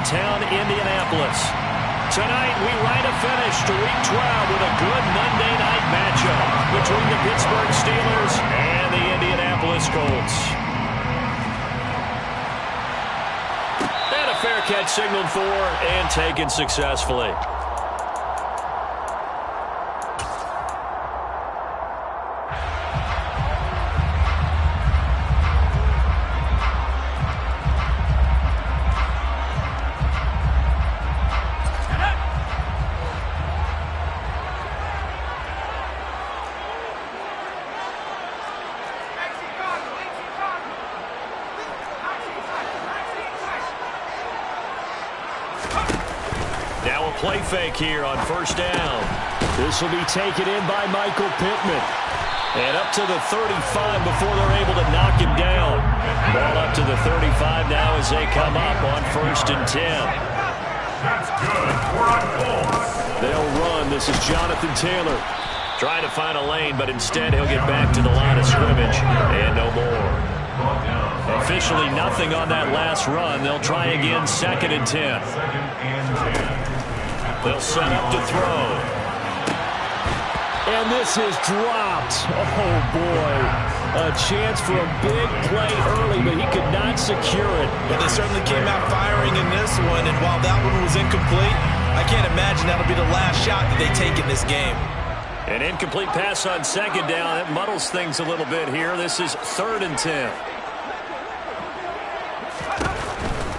downtown Indianapolis. Tonight, we write a finish to Week 12 with a good Monday night matchup between the Pittsburgh Steelers and the Indianapolis Colts. And a fair catch signaled for and taken successfully. Now a play fake here on first down. This will be taken in by Michael Pittman. And up to the 35 before they're able to knock him down. Ball up to the 35 now as they come up on 1st and 10. That's good. We're on Colts. They'll run. This is Jonathan Taylor. Trying to find a lane, but instead he'll get back to the line of scrimmage. And no more. Officially nothing on that last run. They'll try again 2nd and 10. They'll set up to throw. And this is dropped. Oh, boy. A chance for a big play early, but he could not secure it. But they certainly came out firing in this one, and while that one was incomplete, I can't imagine that'll be the last shot that they take in this game. An incomplete pass on 2nd down. That muddles things a little bit here. This is 3rd and 10.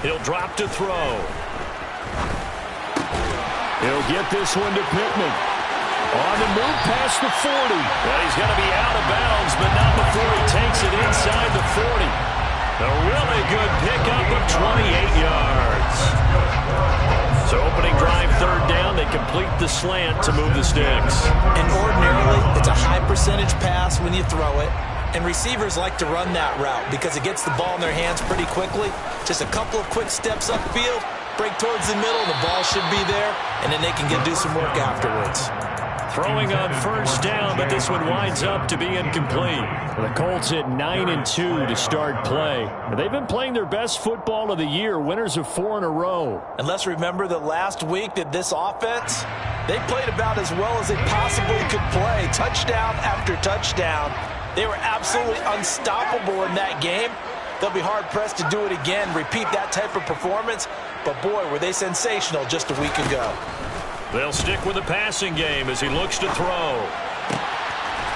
He'll drop to throw. He'll get this one to Pittman. On the move past the 40. Well, he's going to be out of bounds, but not before he takes it inside the 40. A really good pickup of 28 yards. So opening drive 3rd down, they complete the slant to move the sticks. And ordinarily, it's a high percentage pass when you throw it. And receivers like to run that route because it gets the ball in their hands pretty quickly. Just a couple of quick steps upfield, break towards the middle, the ball should be there, and then they can do some work afterwards. Throwing on 1st down, but this one winds up to be incomplete. The Colts at 9-2 to start play. They've been playing their best football of the year, winners of 4 in a row. And let's remember that last week that this offense, they played about as well as they possibly could play. Touchdown after touchdown. They were absolutely unstoppable in that game. They'll be hard-pressed to do it again, repeat that type of performance. But, boy, were they sensational just a week ago. They'll stick with the passing game as he looks to throw.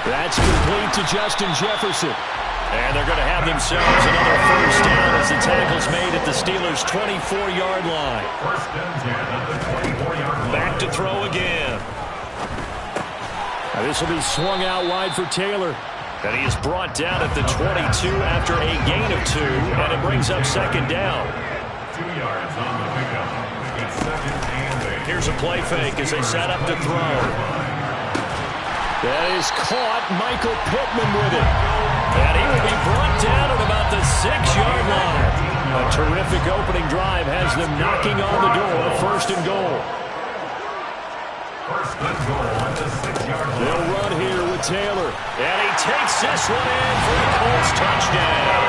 That's complete to Justin Jefferson. And they're going to have themselves another 1st down as the tackle's made at the Steelers' 24-yard line. 1st and 10 at the 24-yard line. Back to throw again. Now this will be swung out wide for Taylor. And he is brought down at the 22 after a gain of 2, and it brings up 2nd down. 2 yards on the pickup. It's 2nd and 8. Here's a play fake as they set up to throw. That is caught. Michael Pittman with it. And he will be brought down at about the 6-yard line. A terrific opening drive has them knocking on the door. 1st and goal. 1st and goal on the 6-yard line. They'll run here with Taylor. And he takes this one in for the Colts touchdown.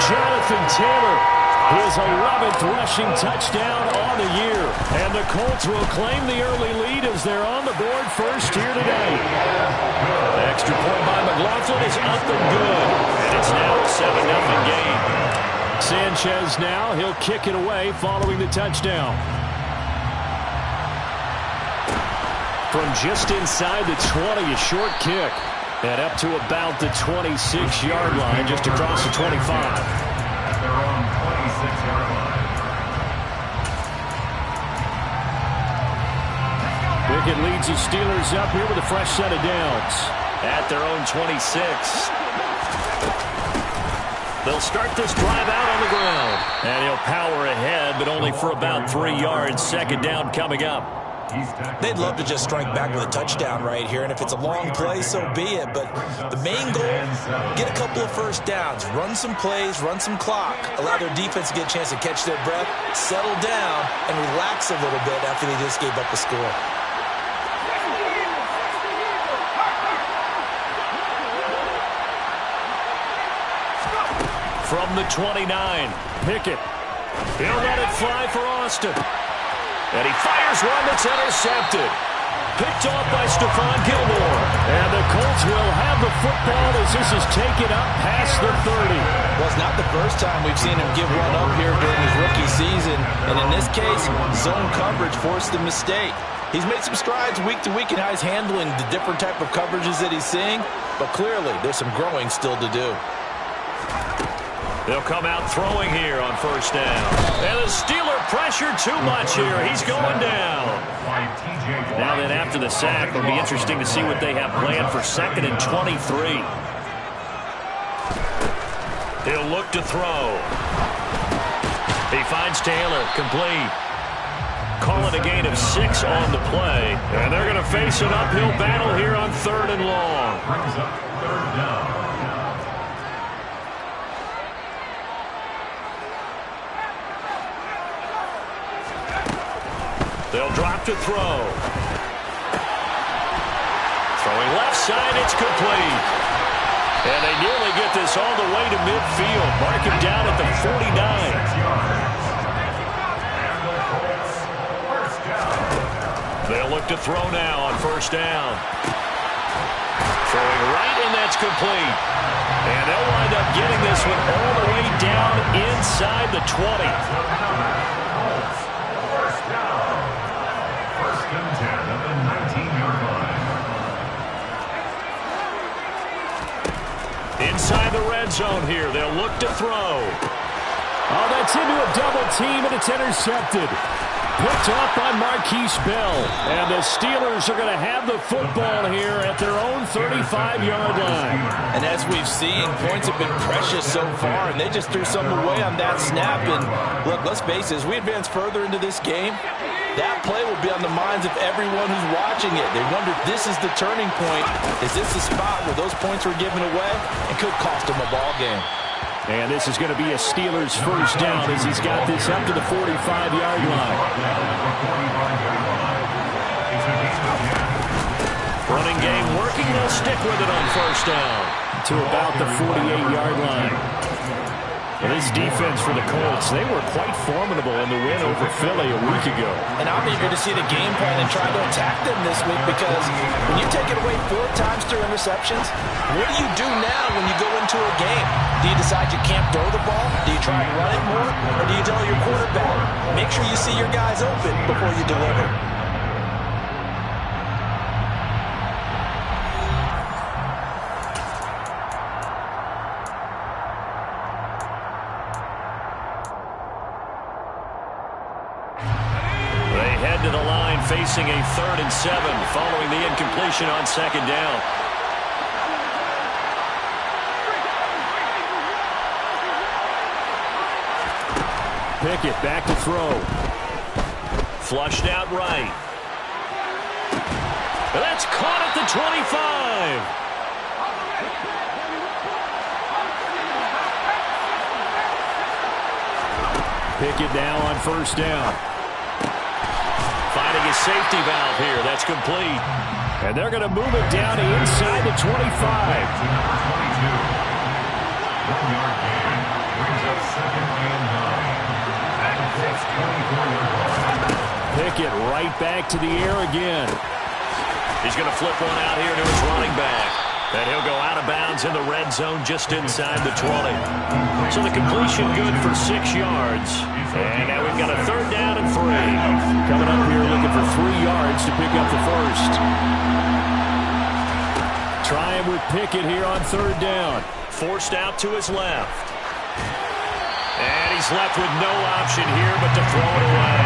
Jonathan Taylor, his 11th rushing touchdown on the year. And the Colts will claim the early lead as they're on the board first here tonight. The extra point by McLaughlin is up and good. And it's now a 7-0 game. Sanchez now, he'll kick it away following the touchdown. From just inside the 20, a short kick. And up to about the 26-yard line, just across the 25. At their own 26-yard line. Pickett leads the Steelers up here with a fresh set of downs. At their own 26. They'll start this drive out on the ground. And he'll power ahead, but only for about 3 yards. 2nd down coming up. They'd love to just strike back with a touchdown right here, and if it's a long play, so be it. But the main goal, get a couple of 1st downs, run some plays, run some clock, allow their defense to get a chance to catch their breath, settle down, and relax a little bit after they just gave up a score. From the 29, Pickett. He'll let it fly for Austin. And he fires one that's intercepted. Picked off by Stephon Gilmore. And the Colts will have the football as this is taken up past the 30. Well, it's not the first time we've seen him give one up here during his rookie season. And in this case, zone coverage forced the mistake. He's made some strides week to week in how he's handling the different type of coverages that he's seeing. But clearly, there's some growing still to do. They'll come out throwing here on first down. And the Steeler pressure too much here. He's going down. Now then, after the sack, it'll be interesting to see what they have planned for 2nd and 23. He'll look to throw. He finds Taylor, complete. Call it a gain of 6 on the play. And they're going to face an uphill battle here on 3rd and long. Brings up 3rd down. They'll drop to throw. Throwing left side, it's complete. And they nearly get this all the way to midfield. Mark him down at the 49. They'll look to throw now on first down. Throwing right, and that's complete. And they'll wind up getting this one all the way down inside the 20. Inside the red zone here. They'll look to throw. Oh, that's into a double team, and it's intercepted. Picked off by Marquise Bell. And the Steelers are going to have the football here at their own 35-yard line. And as we've seen, points have been precious so far, and they just threw some away on that snap. And look, let's face it, as we advance further into this game, that play will be on the minds of everyone who's watching it. They wonder, this is the turning point. Is this the spot where those points were given away and could cost them a ball game? And this is going to be a Steelers first down as he's got this up to the 45-yard line. Running game working. They'll stick with it on first down. To about the 48-yard line. And this defense for the Colts, they were quite formidable in the win over Philly a week ago. And I'm eager to see the game plan and try to attack them this week, because when you take it away 4 times through interceptions, what do you do now when you go into a game? Do you decide you can't throw the ball? Do you try and run it more? Or do you tell your quarterback, make sure you see your guys open before you deliver? To the line, facing a 3rd and 7 following the incompletion on 2nd down. Pickett back to throw. Flushed out right. And that's caught at the 25. Pickett now on first down. Finding his safety valve here. That's complete. And they're going to move it down to inside the 25. 1-yard gain brings up 2nd and 9. And it's 24-yard line. Pickett right back to the air again. He's going to flip one out here to his running back. And he'll go out of bounds in the red zone just inside the 20. So the completion good for 6 yards. And now we've got a 3rd down and 3. Coming up here looking for 3 yards to pick up the first. Trying with Pickett here on 3rd down. Forced out to his left. And he's left with no option here but to throw it away.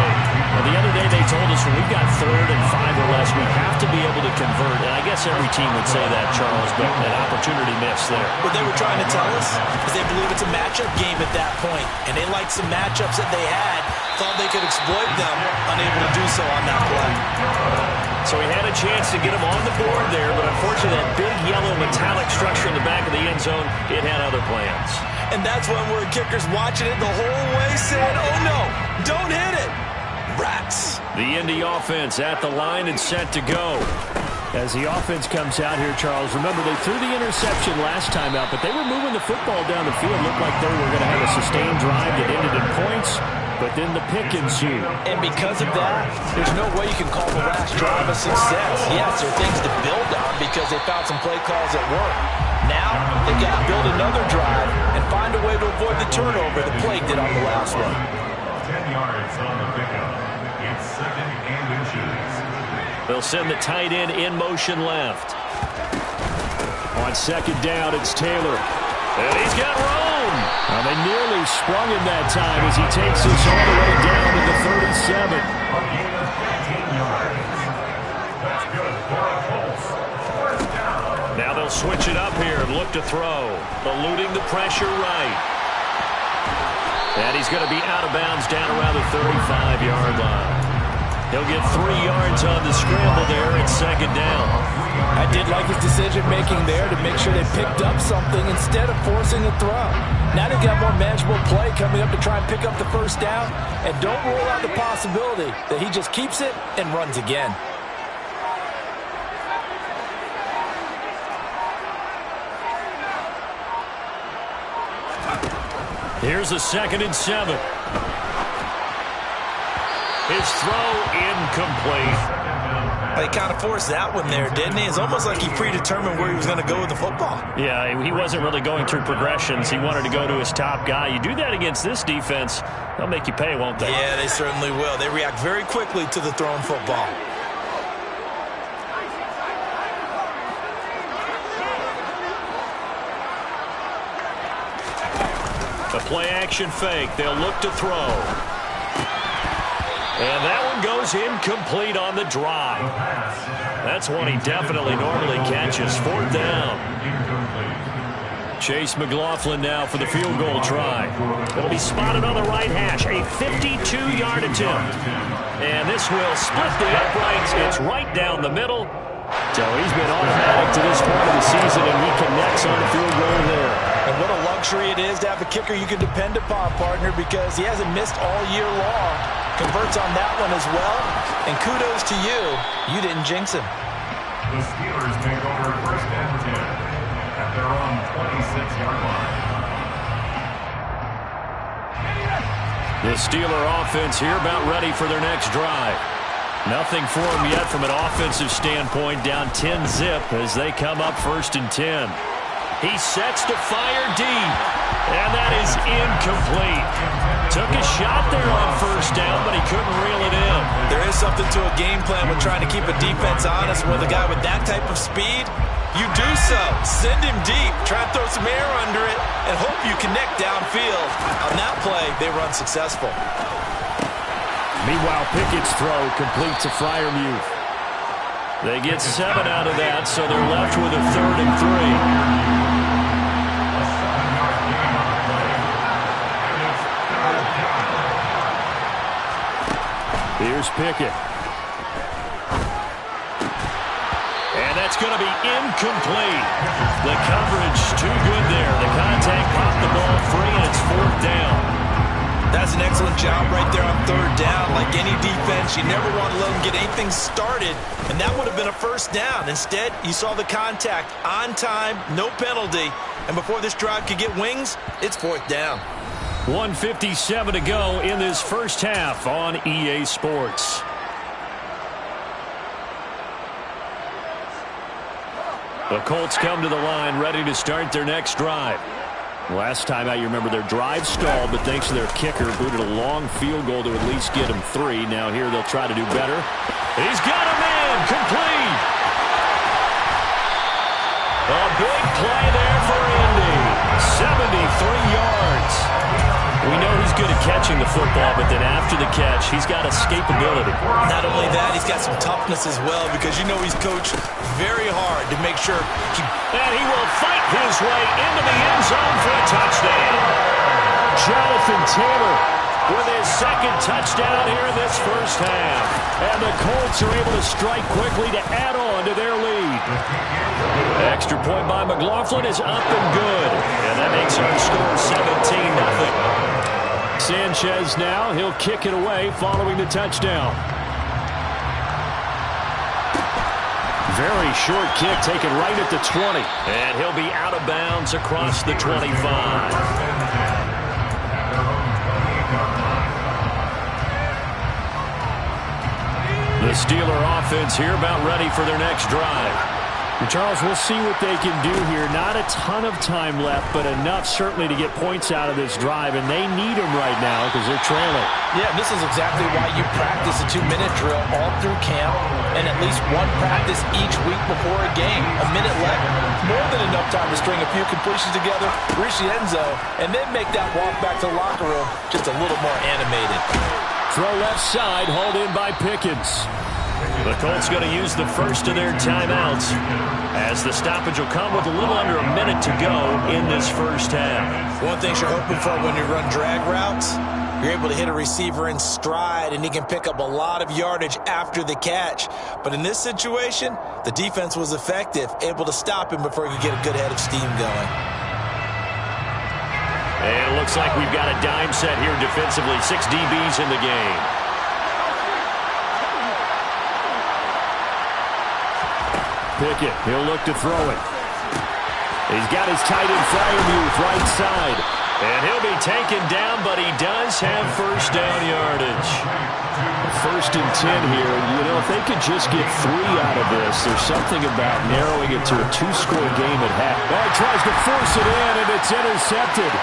Well, the other day they told us when we've got 3rd and 5 or less, we have to be able to convert. And I guess every team would say that, Charles, but an opportunity missed there. What they were trying to tell us is they believe it's a matchup game at that point, and they liked some matchups that they had, thought they could exploit them, unable to do so on that play. So he had a chance to get him on the board there, but unfortunately that big yellow metallic structure in the back of the end zone, it had other plans. And that's when we're kickers watching it the whole way saying, oh no, don't hit it. Rats. The Indy offense at the line and set to go. As the offense comes out here, Charles, remember they threw the interception last time out, but they were moving the football down the field. Looked like they were going to have a sustained drive that ended in points. but then the pick ensued. And because of that, there's no way you can call the last drive a success. Yes, there are things to build on because they found some play calls that work. Now, they've got to build another drive and find a way to avoid the turnover the play did on the last one. 10 yards on the pickup. It's 2nd and inches. They'll send the tight end in motion left. On 2nd down, it's Taylor. And he's got room. Well, they nearly sprung him that time as he takes us all the way down to the 37. A gain of 15 yards. That's good for a Colts. First down. Now they'll switch it up here and look to throw. Eluding the pressure right. And he's going to be out of bounds down around the 35-yard line. He'll get 3 yards on the scramble there at 2nd down. I did like his decision-making there to make sure they picked up something instead of forcing a throw. Now they've got more manageable play coming up to try and pick up the first down. And don't rule out the possibility that he just keeps it and runs again. Here's a 2nd and 7. His throw incomplete. He kind of forced that one there, didn't he? It's almost like he predetermined where he was going to go with the football. Yeah, he wasn't really going through progressions. He wanted to go to his top guy. You do that against this defense, they'll make you pay, won't they? Yeah, they certainly will. They react very quickly to the thrown football. A play-action fake. They'll look to throw. And that one goes incomplete on the drive. That's one he definitely normally catches. 4th down. Chase McLaughlin now for the field goal try. It'll be spotted on the right hash. A 52-yard attempt. And this will split the uprights. It's right down the middle. So he's been automatic to this point of the season, and he connects on the field goal there. And what a luxury it is to have a kicker you can depend upon, partner, because he hasn't missed all year long. Converts on that one as well. And kudos to you. You didn't jinx him. The Steelers take over 1st and 10 at their own 26-yard line. The Steeler offense here about ready for their next drive. Nothing for them yet from an offensive standpoint. Down 10-zip as they come up 1st and 10. He sets to fire deep. And that is incomplete. Took a shot there on 1st down, but he couldn't reel it in. There is something to a game plan with trying to keep a defense honest. With a guy with that type of speed, you do so. Send him deep. Try and throw some air under it and hope you connect downfield. On that play, they run successful. Meanwhile, Pickett's throw complete to Freiermuth. They get 7 out of that, so they're left with a 3rd and 3. Here's Pickett. And that's going to be incomplete. The coverage too good there. The contact popped the ball free, and it's 4th down. That's an excellent job right there on 3rd down. Like any defense, you never want to let them get anything started, and that would have been a 1st down. Instead, you saw the contact on time, no penalty, and before this drive could get wings, it's 4th down. 1:57 to go in this first half on EA Sports. The Colts come to the line ready to start their next drive. Last time out, you remember their drive stalled, but thanks to their kicker, booted a long field goal to at least get them 3. Now here they'll try to do better. He's got a man, complete. A big play there for Indy. 73 yards. We know he's good at catching the football, but then after the catch, he's got escapability. Not only that, he's got some toughness as well, because you know he's coached very hard to make sure And he will fight his way into the end zone for a touchdown. Jonathan Taylor with his 2nd touchdown here in this first half. And the Colts are able to strike quickly to add on to their lead. Extra point by McLaughlin is up and good. And that makes our score 17-0. Sanchez now, he'll kick it away following the touchdown. Very short kick taken right at the 20. And he'll be out of bounds across the 25. The Steeler offense here about ready for their next drive. And Charles, we'll see what they can do here. Not a ton of time left, but enough certainly to get points out of this drive, and they need them right now because they're trailing. Yeah, this is exactly why you practice a 2-minute drill all through camp and at least one practice each week before a game. A minute left, more than enough time to string a few completions together, reach the end zone, and then make that walk back to the locker room just a little more animated. Throw left side, hauled in by Pickens. The Colts going to use the first of their timeouts as the stoppage will come with a little under a minute to go in this first half. One thing you're hoping for when you run drag routes, you're able to hit a receiver in stride and he can pick up a lot of yardage after the catch. But in this situation, the defense was effective, able to stop him before he could get a good head of steam going. And it looks like we've got a dime set here defensively. 6 DBs in the game. Pickett, he'll look to throw it. He's got his tight end Fryermuth right side. And he'll be taken down, but he does have first down yardage. 1st and 10 here. You know, if they could just get 3 out of this, there's something about narrowing it to a 2-score game at half. Oh, he tries to force it in, and it's intercepted.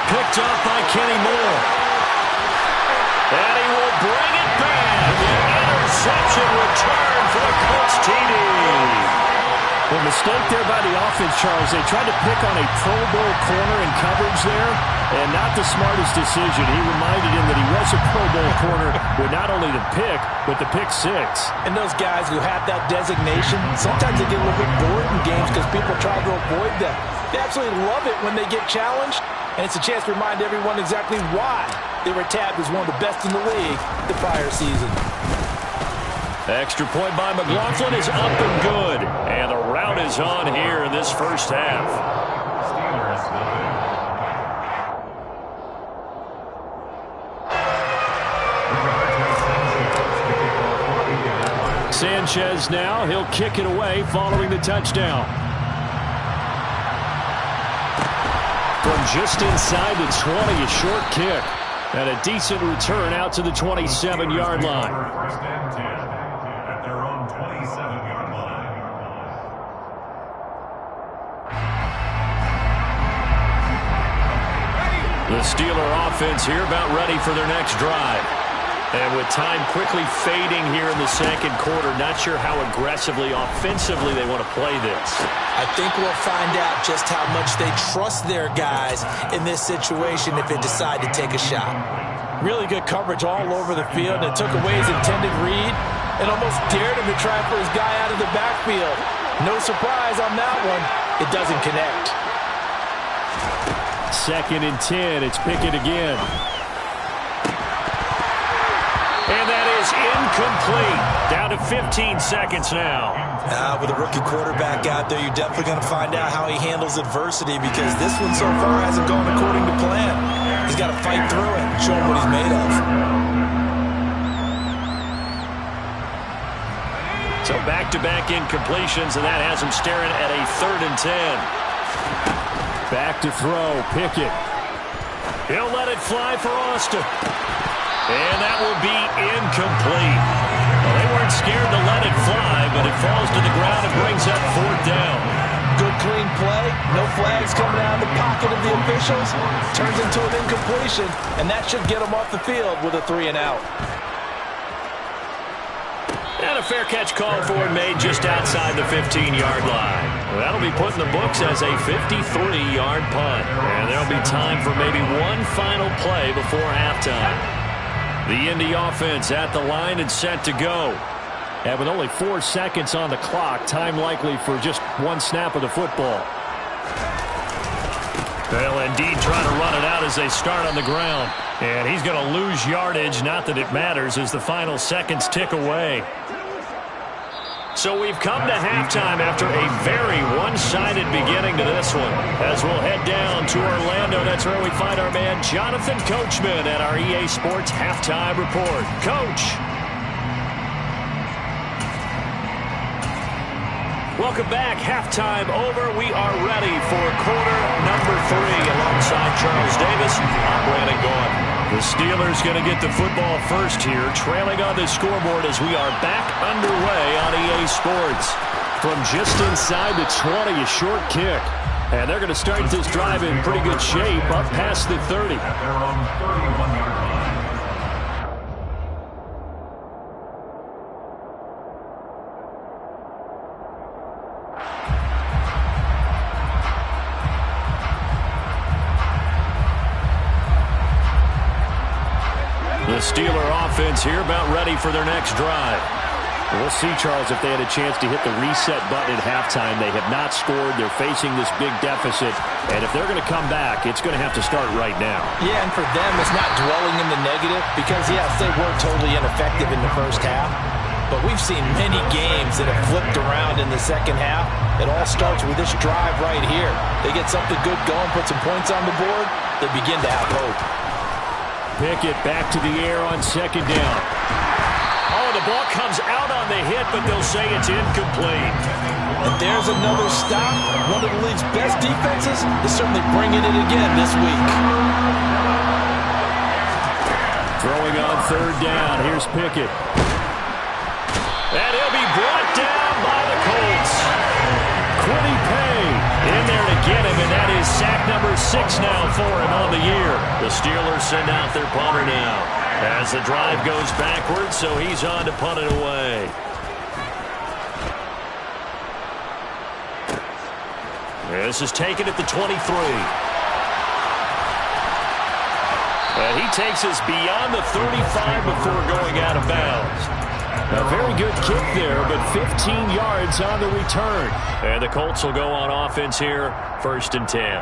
Picked up by Kenny Moore. And he will bring it back. Interception return for the Colts TD. Well, mistake there by the offense, Charles. They tried to pick on a Pro Bowl corner in coverage there, and not the smartest decision. He reminded him that he was a Pro Bowl corner with not only the pick, but the pick 6. And those guys who have that designation, sometimes they get a little bit bored in games because people try to avoid them. They absolutely love it when they get challenged, and it's a chance to remind everyone exactly why they were tabbed as one of the best in the league the prior season. Extra point by McLaughlin is up and good. And the rout is on here in this first half. Sanchez now, he'll kick it away following the touchdown. From just inside the 20, a short kick. And a decent return out to the 27-yard line. First and 10 at their own 27-yard line. The Steeler offense here about ready for their next drive. And with time quickly fading here in the second quarter, not sure how aggressively, offensively they want to play this. I think we'll find out just how much they trust their guys in this situation if they decide to take a shot. Really good coverage all over the field, and it took away his intended read and almost dared him to try for his guy out of the backfield. No surprise on that one. It doesn't connect. 2nd and 10. It's Pickett again. And that is incomplete. Down to 15 seconds now. With a rookie quarterback out there, you're definitely going to find out how he handles adversity because this one so far hasn't gone according to plan. He's got to fight through it and show him what he's made of. So back-to-back incompletions, and that has him staring at a 3rd and 10. Back to throw, Pickett. He'll let it fly for Austin. And that will be incomplete. Well, they weren't scared to let it fly, but it falls to the ground and brings up 4th down. Good clean play. No flags coming out of the pocket of the officials. Turns into an incompletion, and that should get them off the field with a 3 and out. And a fair catch called for and made just outside the 15-yard line. That'll be put in the books as a 53-yard punt. And there'll be time for maybe one final play before halftime. The Indy offense at the line and set to go. And with only 4 seconds on the clock, time likely for just one snap of the football. They'll indeed try to run it out as they start on the ground. And he's going to lose yardage, not that it matters, as the final seconds tick away. So we've come to halftime after a very one-sided beginning to this one. As we'll head down to Orlando, that's where we find our man Jonathan Coachman at our EA Sports Halftime Report. Coach. Welcome back. Halftime over. We are ready for quarter number 3. Alongside Charles Davis, I'm Brandon Gaughan. The Steelers going to get the football first here, trailing on the scoreboard as we are back underway on EA Sports. From just inside the 20, a short kick. And they're going to start this drive in pretty good shape up past the 30. At their own 31-yard line. The Steeler offense here about ready for their next drive. We'll see, Charles, if they had a chance to hit the reset button at halftime. They have not scored. They're facing this big deficit. And if they're going to come back, it's going to have to start right now. Yeah, and for them, it's not dwelling in the negative because, yes, they were totally ineffective in the first half. But we've seen many games that have flipped around in the second half. It all starts with this drive right here. They get something good going, put some points on the board, they begin to have hope. Pickett back to the air on second down. Oh, the ball comes out on the hit, but they'll say it's incomplete. And there's another stop. One of the league's best defenses is certainly bringing it again this week. Throwing on third down. Here's Pickett. And he'll be brought down by the Colts. Quiddy Pay in there to get him, and that is sack number 6 now for him on the year. The Steelers send out their punter now as the drive goes backwards, so he's on to punt it away. This is taken at the 23. And he takes us beyond the 35 before going out of bounds. A very good kick there, but 15 yards on the return. And the Colts will go on offense here, 1st and 10.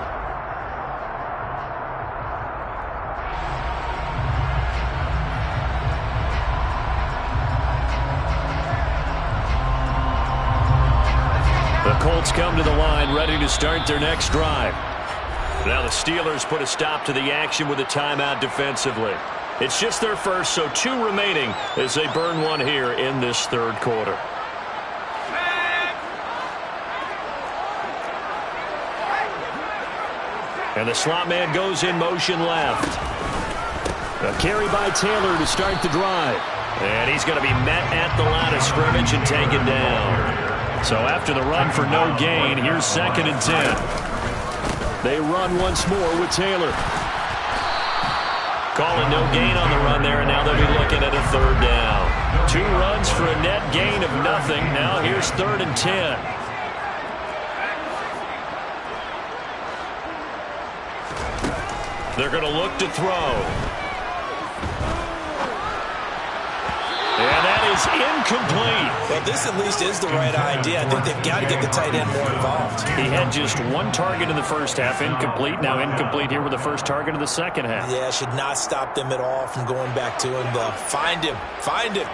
The Colts come to the line, ready to start their next drive. Now the Steelers put a stop to the action with a timeout defensively. It's just their first, so 2 remaining as they burn one here in this third quarter. And the slot man goes in motion left. A carry by Taylor to start the drive. And he's going to be met at the line of scrimmage and taken down. So after the run for no gain, here's 2nd and 10. They run once more with Taylor. Calling no gain on the run there, and now they'll be looking at a 3rd down. 2 runs for a net gain of nothing. Now here's 3rd and 10. They're going to look to throw. And that is incomplete. Well, this at least is the right idea. I think they've got to get the tight end more involved. He had just 1 target in the first half, incomplete. Now incomplete here with the first target of the second half. Yeah, should not stop them at all from going back to him. Find him. Find him.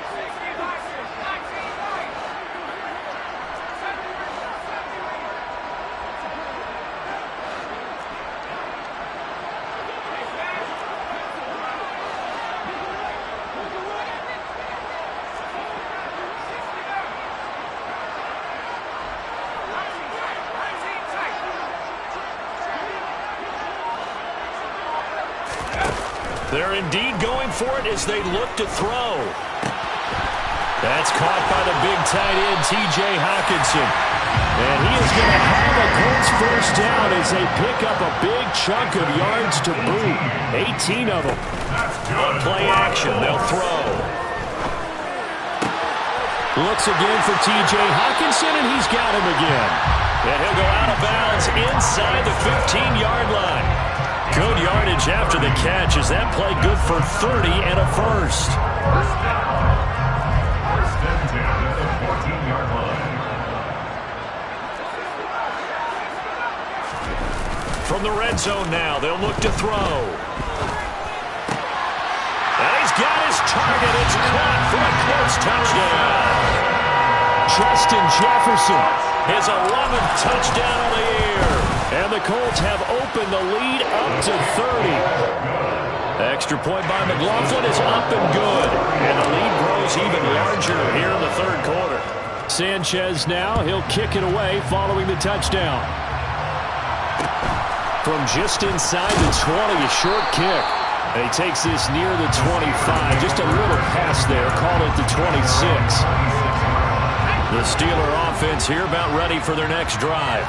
They're indeed going for it as they look to throw. That's caught by the big tight end, T.J. Hockenson. And he is going to have a Colts first down as they pick up a big chunk of yards to boot. 18 of them. On play action, they'll throw. Looks again for T.J. Hockenson, and he's got him again. And he'll go out of bounds inside the 15-yard line. Good yardage after the catch as that play good for 30 and a first. First down. 1st and 10 at the 14-yard line. From the red zone now, they'll look to throw. And he's got his target. It's caught for a close touchdown. Justin Jefferson. His 11th touchdown of the year. And the Colts have opened the lead up to 30. Extra point by McLaughlin is up and good. And the lead grows even larger here in the third quarter. Sanchez now. He'll kick it away following the touchdown. From just inside the 20, a short kick. He takes this near the 25. Just a little pass there. Call it the 26. The Steeler offense here about ready for their next drive.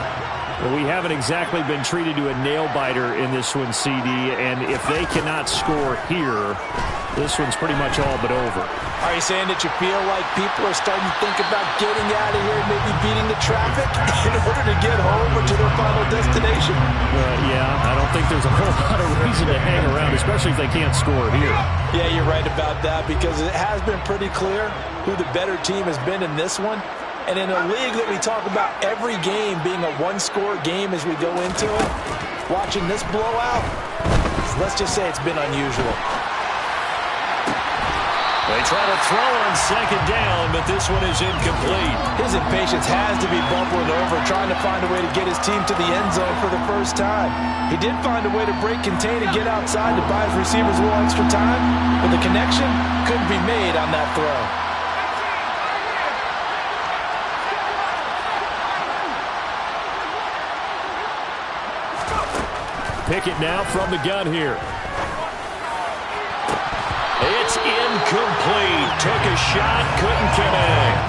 Well, we haven't exactly been treated to a nail-biter in this one, CD, and if they cannot score here, this one's pretty much all but over. Are you saying that you feel like people are starting to think about getting out of here, maybe beating the traffic in order to get home or to their final destination? Yeah, I don't think there's a whole lot of reason to hang around, especially if they can't score here. Yeah, you're right about that, because it has been pretty clear who the better team has been in this one. And in a league that we talk about every game being a one-score game as we go into it, watching this blowout, let's just say it's been unusual. They try to throw on second down, but this one is incomplete. His impatience has to be bubbling over, trying to find a way to get his team to the end zone for the first time. He did find a way to break contain and get outside to buy his receivers a little extra time, but the connection couldn't be made on that throw. Pickett now from the gun here. It's incomplete. Took a shot, couldn't connect.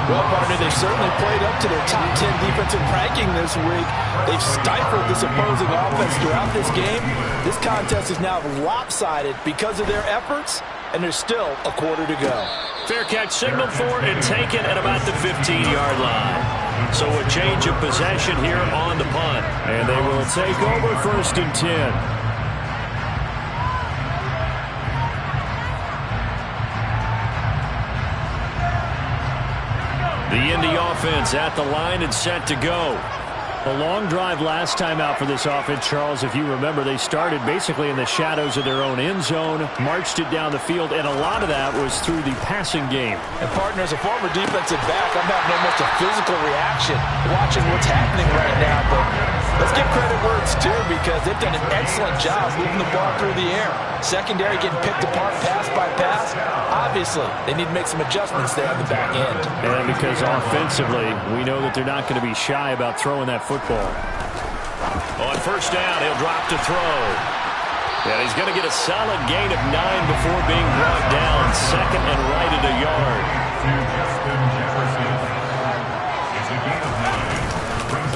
Well, partner, they've certainly played up to their top 10 defensive ranking this week. They've stifled this opposing offense throughout this game. This contest is now lopsided because of their efforts, and there's still a quarter to go. Fair catch signaled for and taken at about the 15-yard line. So a change of possession here on the punt. And they will take over 1st and 10. The Indy offense at the line and set to go. A long drive last time out for this offense, Charles. If you remember, they started basically in the shadows of their own end zone, marched it down the field, and a lot of that was through the passing game. And, partner, as a former defensive back, I'm having almost a physical reaction watching what's happening right now. But let's give credit where it's due, because they've done an excellent job moving the ball through the air. Secondary getting picked apart pass by pass. Obviously, they need to make some adjustments there on the back end. And because offensively, we know that they're not going to be shy about throwing that football. On 1st down, he'll drop to throw. And he's going to get a solid gain of 9 before being brought down. 2nd and right at a yard.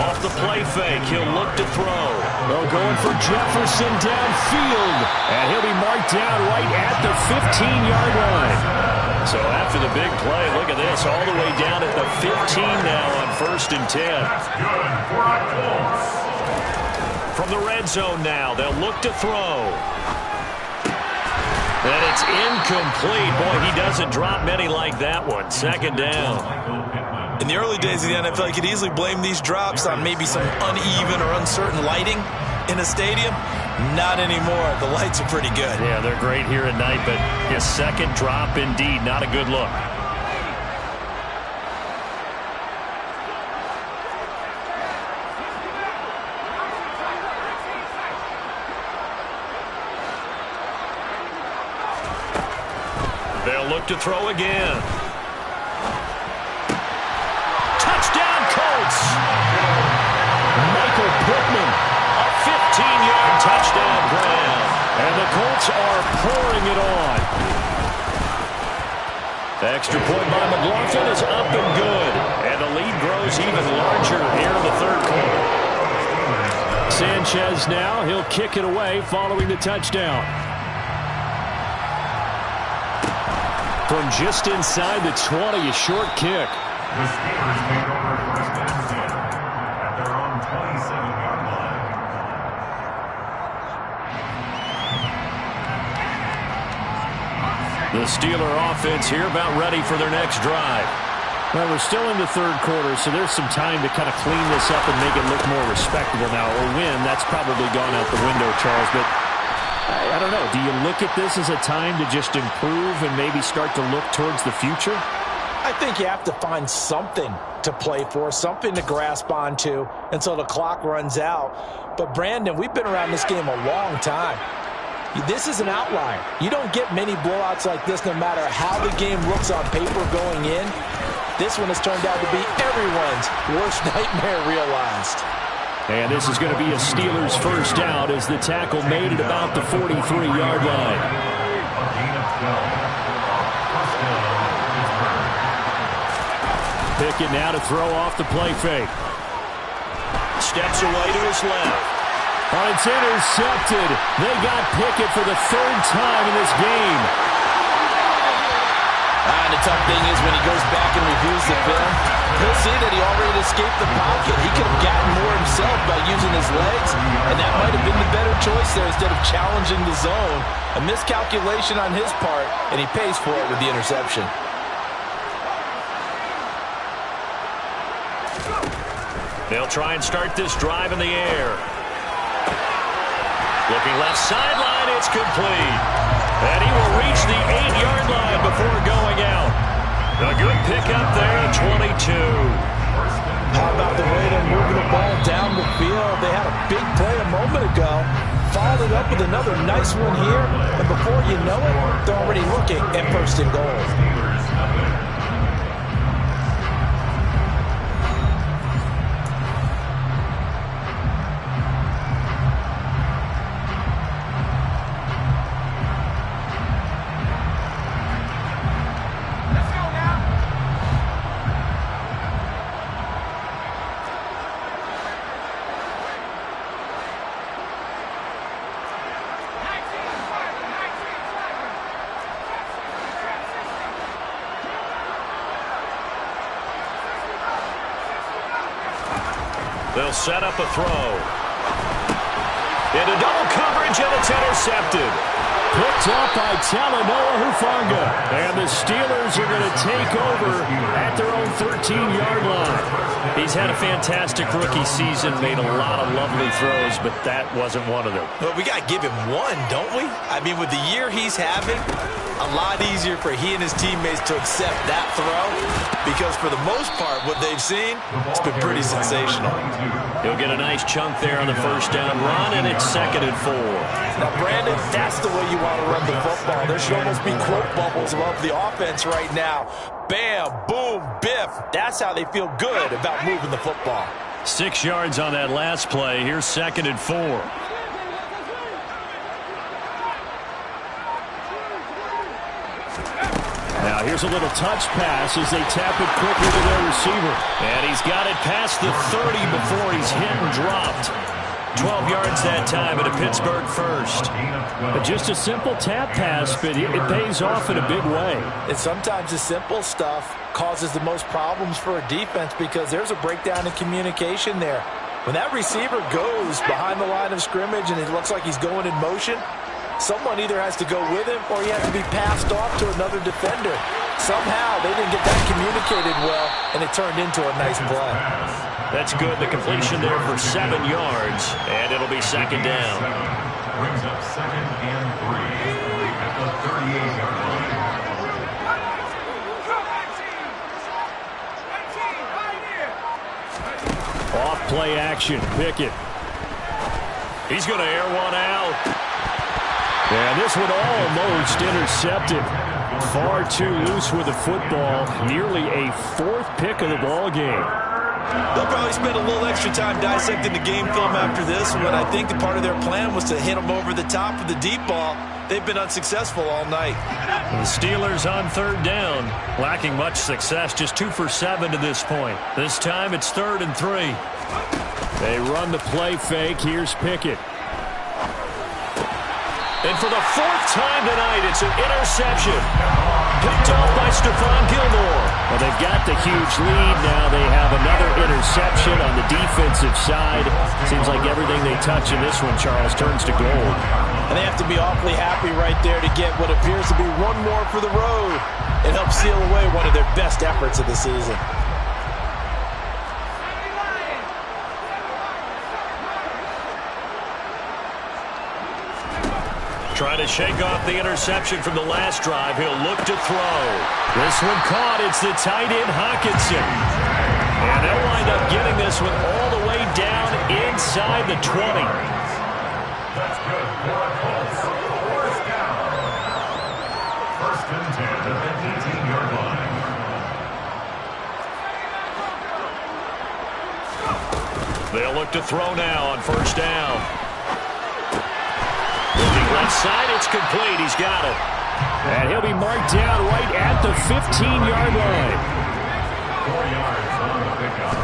Off the play fake, he'll look to throw. Well, going for Jefferson downfield. And he'll be marked down right at the 15-yard line. So after the big play, look at this, all the way down at the 15 now on 1st and 10. That's good for our Colts. From the red zone now, they'll look to throw. And it's incomplete. Boy, he doesn't drop many like that one. 2nd down. In the early days of the NFL, you could easily blame these drops on maybe some uneven or uncertain lighting in a stadium. Not anymore. The lights are pretty good. Yeah, they're great here at night, but his 2nd drop, indeed, not a good look. They'll look to throw again. Touchdown, Colts! Michael Pittman. A 15-yard touchdown grab. And the Colts are pouring it on. The extra point by McLaughlin is up and good. And the lead grows even larger here in the 3rd quarter. Sanchez now, he'll kick it away following the touchdown. From just inside the 20, a short kick. The Steelers take over 1st and 10 at their own 27-yard line. The Steeler offense here about ready for their next drive. Well, we're still in the 3rd quarter, so there's some time to kind of clean this up and make it look more respectable now. A win, that's probably gone out the window, Charles, but I don't know. Do you look at this as a time to just improve and maybe start to look towards the future? I think you have to find something to play for, something to grasp onto until the clock runs out. But, Brandon, we've been around this game a long time. This is an outlier. You don't get many blowouts like this no matter how the game looks on paper going in. This one has turned out to be everyone's worst nightmare realized. And this is going to be a Steelers first down as the tackle made at about the 43-yard line. Pickett now to throw off the play fake. Steps away to his left. Oh, it's intercepted. They got Pickett for the third time in this game. And the tough thing is when he goes back and reviews the film, he'll see that he already escaped the pocket. He could have gotten more himself by using his legs, and that might have been the better choice there instead of challenging the zone. A miscalculation on his part, and he pays for it with the interception. They'll try and start this drive in the air. Looking left sideline, it's complete. And he will reach the 8-yard line before going out. A good pickup there at 22. How about the way they're moving the ball down the field? They had a big play a moment ago. Followed it up with another nice one here. And before you know it, they're already looking at first and goal. They'll set up a throw. Into double coverage, and it's intercepted. Picked up by Talanoa Hufanga. And the Steelers are going to take over at their own 13-yard line. He's had a fantastic rookie season, made a lot of lovely throws, but that wasn't one of them. Well, we got to give him one, don't we? I mean, with the year he's having, a lot easier for he and his teammates to accept that throw because for the most part, what they've seen, it's been pretty sensational. He'll get a nice chunk there on the first down run, and it's 2nd and 4. Now, Brandon, that's the way you want to run the football. There should almost be quote bubbles above the offense right now. Bam, boom, biff. That's how they feel good about moving the football. 6 yards on that last play. Here's 2nd and 4. Now here's a little touch pass as they tap it quickly to their receiver. And he's got it past the 30 before he's hit and dropped. 12 yards that time at a Pittsburgh first. But just a simple tap pass, but it pays off in a big way. And sometimes the simple stuff causes the most problems for a defense because there's a breakdown in communication there. When that receiver goes behind the line of scrimmage and it looks like he's going in motion, someone either has to go with him or he has to be passed off to another defender. Somehow they didn't get that communicated well, and it turned into a nice play. That's good. The completion there for 7 yards, and it'll be 2nd down. Brings up 2nd and 3 at the 38-yard line. Off play action, Pickett. He's going to air one out. And this one almost intercepted. Far too loose with the football. Nearly a 4th pick of the ball game. They'll probably spend a little extra time dissecting the game film after this one. I think the part of their plan was to hit them over the top of the deep ball. They've been unsuccessful all night. The Steelers on 3rd down. Lacking much success, just 2 for 7 to this point. This time it's 3rd and 3. They run the play fake. Here's Pickett. And for the 4th time tonight, it's an interception. Picked off by Stephon Gilmore. Well, they've got the huge lead. Now they have another interception on the defensive side. Seems like everything they touch in this one, Charles, turns to gold. And they have to be awfully happy right there to get what appears to be one more for the road and help seal away one of their best efforts of the season. Trying to shake off the interception from the last drive. He'll look to throw. This one caught. It's the tight end, Hockenson. And they'll wind up getting this one all the way down inside the 20. That's good for a Colts. 4th down. 1st and 10 at the 18-yard line. They'll look to throw now on first down. Looking left side, it's complete. He's got it. And he'll be marked down right at the 15-yard line. 4 yards on the pickup.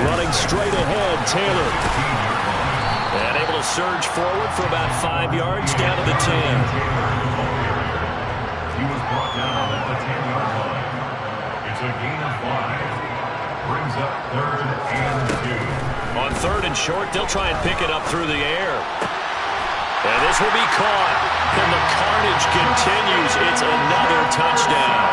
Running straight ahead, Taylor. And able to surge forward for about 5 yards down to the 10. He was brought down at the 10-yard line. It's a gain of 5. Brings up 3rd and 2. On 3rd and short, they'll try and pick it up through the air. And this will be caught. And the carnage continues. It's another touchdown.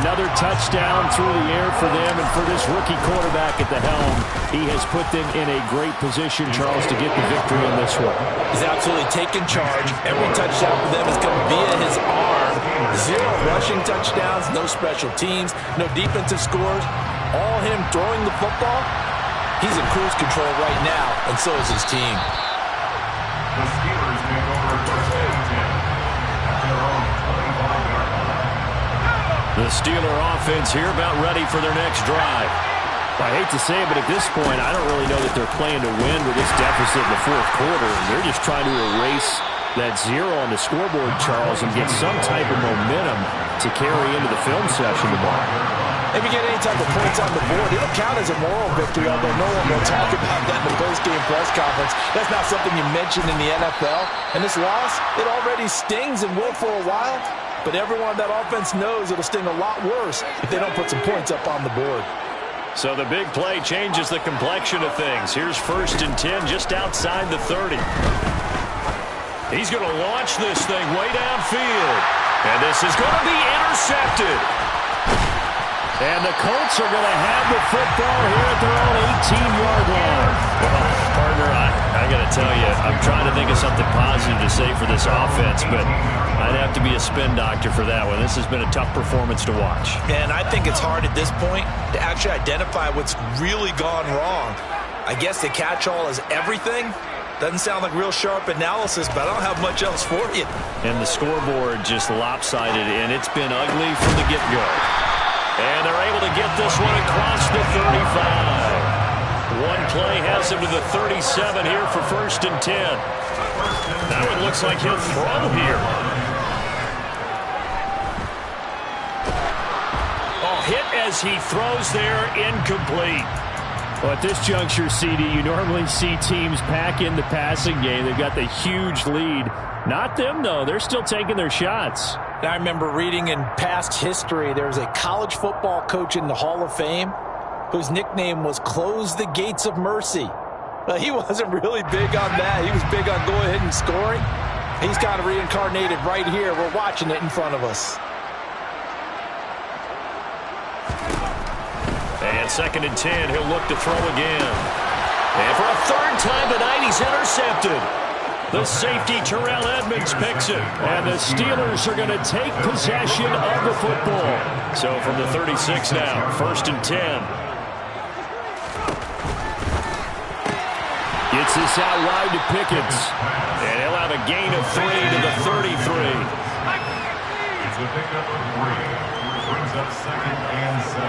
Another touchdown through the air for them, and for this rookie quarterback at the helm, he has put them in a great position, Charles, to get the victory in this one. He's absolutely taken charge. Every touchdown for them is coming via his arm. 0 rushing touchdowns, no special teams, no defensive scores. All him throwing the football. He's in cruise control right now, and so is his team. The Steelers take over first and 10 at their own 25-yard line. The Steeler offense here about ready for their next drive. I hate to say it, but at this point, I don't really know that they're playing to win with this deficit in the 4th quarter. They're just trying to erase that 0 on the scoreboard, Charles, and get some type of momentum to carry into the film session tomorrow. If you get any type of points on the board, it'll count as a moral victory, although no one will talk about that in the post-game press conference. That's not something you mention in the NFL. And this loss, it already stings and will for a while. But everyone that offense knows it'll sting a lot worse if they don't put some points up on the board. So the big play changes the complexion of things. Here's 1st and 10 just outside the 30. He's going to launch this thing way downfield. And this is going to be intercepted. And the Colts are going to have the football here at their own 18-yard line. Well, partner, I got to tell you, I'm trying to think of something positive to say for this offense, but I'd have to be a spin doctor for that one. This has been a tough performance to watch. And I think it's hard at this point to actually identify what's really gone wrong. I guess the catch-all is everything. Doesn't sound like real sharp analysis, but I don't have much else for you. And the scoreboard just lopsided, and it's been ugly from the get-go. And they're able to get this one across the 35. One play has him to the 37 here for 1st and 10. Now it looks like he'll throw here. Oh, hit as he throws there, incomplete. Well, at this juncture, CD, you normally see teams pack in the passing game. They've got the huge lead. Not them, though. They're still taking their shots. I remember reading in past history, there was a college football coach in the Hall of Fame whose nickname was Close the Gates of Mercy. Well, he wasn't really big on that. He was big on go ahead and scoring. He's kind of reincarnated right here. We're watching it in front of us. And 2nd and 10, he'll look to throw again. And for a 3rd time tonight, he's intercepted. The safety, Terrell Edmonds, picks it. And the Steelers are going to take possession of the football. So from the 36 now, 1st and 10. Gets this out wide to Pickens. And he'll have a gain of 3 to the 33. It's a pickup of 3. Brings up 2nd and 7.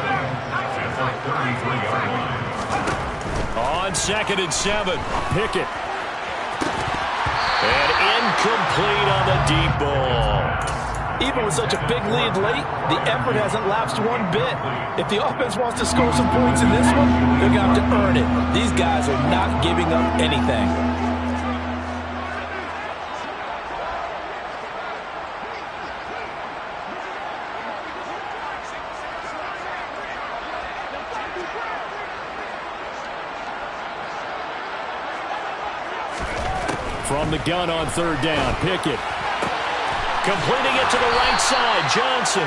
At the 33-yard line. On 2nd and 7, Pickett. And incomplete on the deep ball. Even with such a big lead late, the effort hasn't lapsed one bit. If the offense wants to score some points in this one, they're going to have to earn it. These guys are not giving up anything. From the gun on 3rd down, Pickett. Completing it to the right side, Johnson.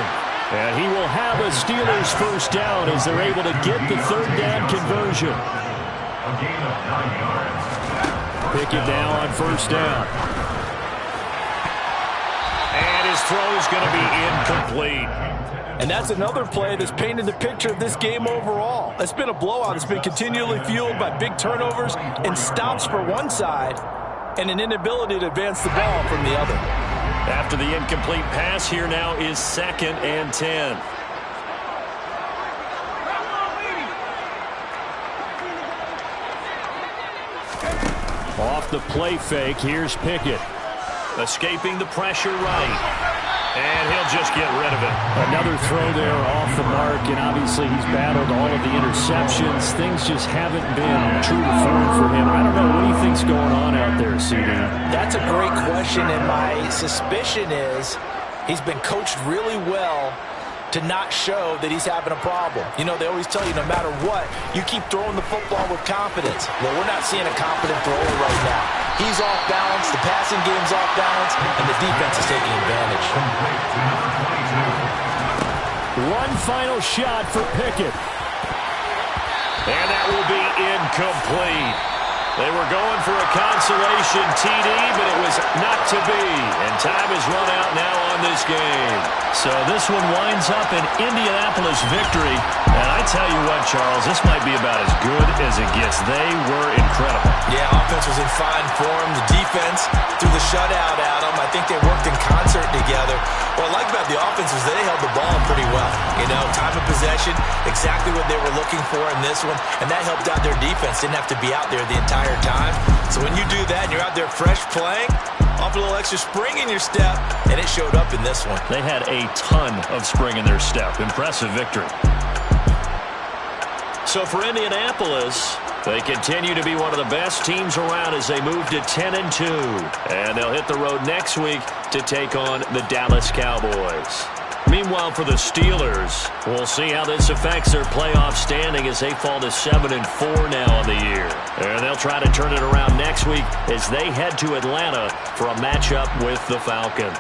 And he will have a Steelers 1st down as they're able to get the 3rd down conversion. A gain of 9 yards. Pickett now on 1st down. And his throw is going to be incomplete. And that's another play that's painted the picture of this game overall. It's been a blowout. It's been continually fueled by big turnovers and stops for one side and an inability to advance the ball from the other. After the incomplete pass, here now is 2nd and 10. the play fake. Here's Pickett. Escaping the pressure right. And he'll just get rid of it. Another throw there off the mark, and obviously he's battled all of the interceptions. Things just haven't been true to form for him. I don't know. What do you think's going on out there, CD? That's a great question, and my suspicion is he's been coached really well to not show that he's having a problem. You know, they always tell you no matter what, you keep throwing the football with confidence. Well, we're not seeing a confident thrower right now. He's off balance, the passing game's off balance, and the defense is taking advantage. One final shot for Pickett. And that will be incomplete. They were going for a consolation TD, but it was not to be. And time has run out now on this game. So this one winds up an Indianapolis victory. And I tell you what, Charles, this might be about as good as it gets. They were incredible. Yeah, offense was in fine form. The defense threw the shutout at them. I think they worked in concert together. What I like about the offense is they held the ball pretty well. You know, time of possession, exactly what they were looking for in this one. And that helped out their defense. Didn't have to be out there the entire time. So when you do that and you're out there fresh playing, off a little extra spring in your step, and it showed up in this one. They had a ton of spring in their step. Impressive victory. So for Indianapolis, they continue to be one of the best teams around as they move to 10-2. And they'll hit the road next week to take on the Dallas Cowboys. Meanwhile, for the Steelers, we'll see how this affects their playoff standing as they fall to 7-4 now on the year. And they'll try to turn it around next week as they head to Atlanta for a matchup with the Falcons.